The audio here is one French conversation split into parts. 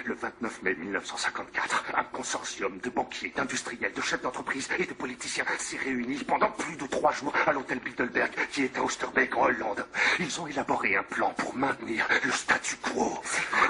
Le 29 mai 1954, un consortium de banquiers, d'industriels, de chefs d'entreprise et de politiciens s'est réuni pendant plus de 3 jours à l'hôtel Bilderberg qui est à Oosterbeek en Hollande. Ils ont élaboré un plan pour maintenir le statu quo.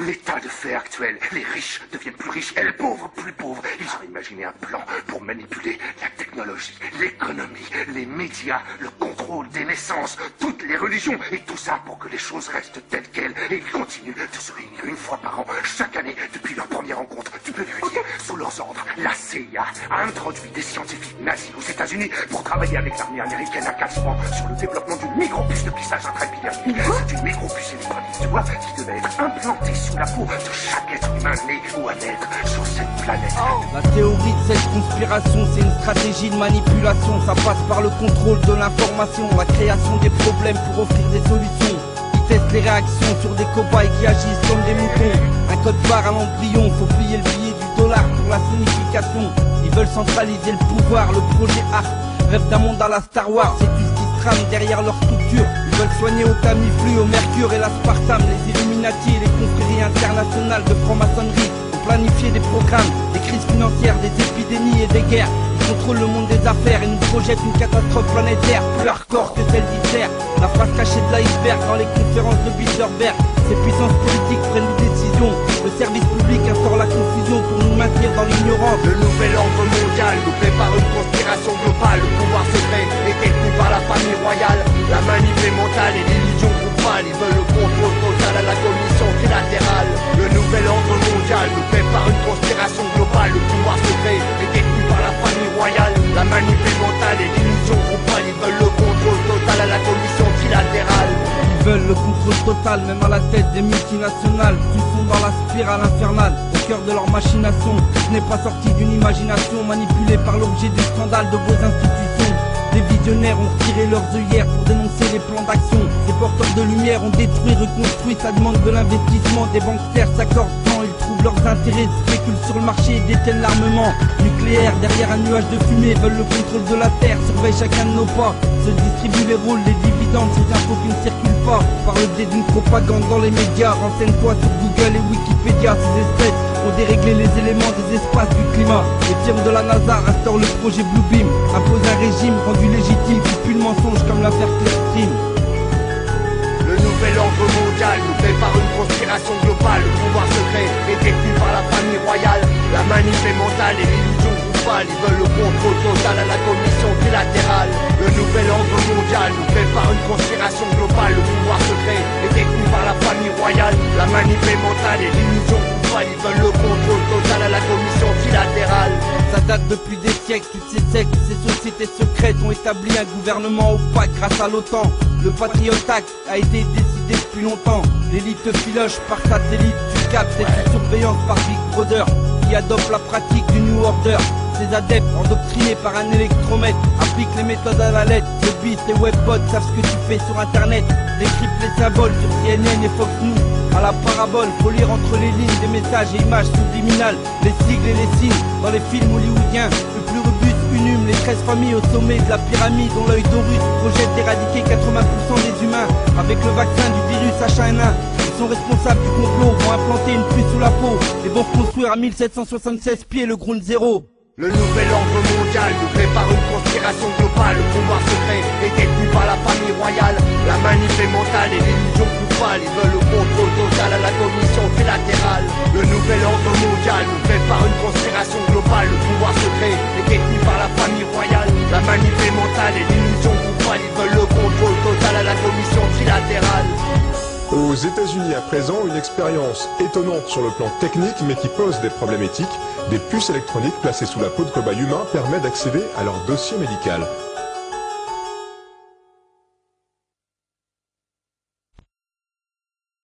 L'état de fait actuel, les riches deviennent plus riches et les pauvres plus pauvres. Ils ont imaginé un plan pour manipuler la technologie, l'économie, les médias, le contrôle des naissances, toutes les religions et tout ça pour que les choses restent telles quelles. Et ils continuent de se réunir une fois par an, chaque année, depuis leur première rencontre. Tu peux vérifier. Sous leurs ordres, la CIA a introduit des scientifiques nazis aux États-Unis pour travailler avec l'armée américaine à 4 ans sur le développement d'une micropuce de plissage intraépidermique. C'est une micropuce électronique, tu vois, qui devait être implantée sous la peau de chaque être humain né ou à naître sur cette planète. La théorie de cette conspiration, c'est une stratégie de manipulation. Ça passe par le contrôle de l'information, la création des problèmes pour offrir des solutions. Ils testent les réactions sur des cobayes qui agissent comme des moutons. Un code barre à l'embryon, faut plier le billet du dollar pour la signification. Ils veulent centraliser le pouvoir, le projet ARC. Rêve d'un monde à la Star Wars, c'est tout ce qui se trame derrière leur structure. Ils veulent soigner au Tamiflu, au Mercure et l'aspartame. Les Illuminati et les confréries internationales de franc-maçonnerie ont planifié des programmes, des crises financières, des épidémies et des guerres. Ils contrôlent le monde des affaires et nous projettent une catastrophe planétaire plus hardcore que celle d'Hitler. La face cachée de l'iceberg dans les conférences de Bilderberg. Ces puissances politiques prennent des décisions. Le service public instaure la confusion pour nous maintenir dans l'ignorance. Le nouvel ordre mondial nous prépare une conspiration globale. Le pouvoir secret est détenu par la famille royale. La manip est mentale et l'illusion groupale. Ils veulent le contrôle total à la commission trilatérale. Le nouvel ordre mondial nous prépare une conspiration globale. Le pouvoir secret est détenu par la famille royale. La manip est mentale et l'illusion groupale. Ils veulent le contrôle total à la commission trilatérale. Ils veulent le contrôle total, même à la tête des multinationales qui sont dans la spirale infernale, au cœur de leur machination. Ce n'est pas sorti d'une imagination manipulée par l'objet du scandale de vos institutions. Les visionnaires ont retiré leurs œillères pour dénoncer les plans d'action. Ces porteurs de lumière ont détruit, reconstruit, ça demande de l'investissement. Des banquiers s'accordent tant, ils trouvent leurs intérêts, spéculent sur le marché et détiennent l'armement nucléaire. Derrière un nuage de fumée, veulent le contrôle de la terre, surveillent chacun de nos pas. Se distribuent les rôles, les dividendes, ces infos qui ne circulent pas. Par le biais d'une propagande dans les médias, renseigne-toi sur Google et Wikipédia. Ces espèces ont déréglé les éléments des espaces du climat. Les firmes de la NASA instaurent le projet Bluebeam, impose un régime rendu légitime qui pue le mensonge comme l'affaire Clearstream. Le nouvel ordre mondial nous prépare une conspiration globale. Le pouvoir secret est détenu par la famille royale. La manip est mentale et l'illusion groupale. Ils veulent le contrôle total à la commission trilatérale. Le nouvel ordre mondial nous prépare une conspiration globale. Le pouvoir secret est détenu par la famille royale. La manip est mentale et l'illusion groupale. Ils veulent le contrôle total à la commission trilatérale. Ça date depuis des siècles, toutes ces sectes, ces sociétés secrètes ont établi un gouvernement opaque grâce à l'OTAN. Le Patriot Act a été décidé depuis longtemps. L'élite filoche par satellite, tu captes cette surveillance par Big Brother qui adopte la pratique du New Order. Ces adeptes, endoctrinés par un électromètre, appliquent les méthodes à la lettre. Le beat, les webbots savent ce que tu fais sur internet. Décryptent les symboles sur CNN et Fox News. À la parabole, faut lire entre les lignes des messages et images subliminales. Les sigles et les signes dans les films hollywoodiens. Le plus robuste unhume les 13 familles au sommet de la pyramide dont l'œil d'Horus projette d'éradiquer 80% des humains. Avec le vaccin du virus H1N1, ils sont responsables du complot, vont implanter une puce sous la peau et vont construire à 1776 pieds le Ground Zero. Le nouvel ordre mondial nous prépare une conspiration globale. Le pouvoir secret est détenu par la famille royale. La manip est mentale et l'illusion groupale. Ils veulent le contrôle total à la commission trilatérale. Le nouvel ordre mondial nous prépare une conspiration globale. Le pouvoir secret est détenu par la famille royale. La manip est mentale et l'illusion groupale. Ils veulent le contrôle total à la commission trilatérale. Aux États-Unis à présent, une expérience étonnante sur le plan technique mais qui pose des problèmes éthiques. Des puces électroniques placées sous la peau de cobayes humains permettent d'accéder à leur dossier médical.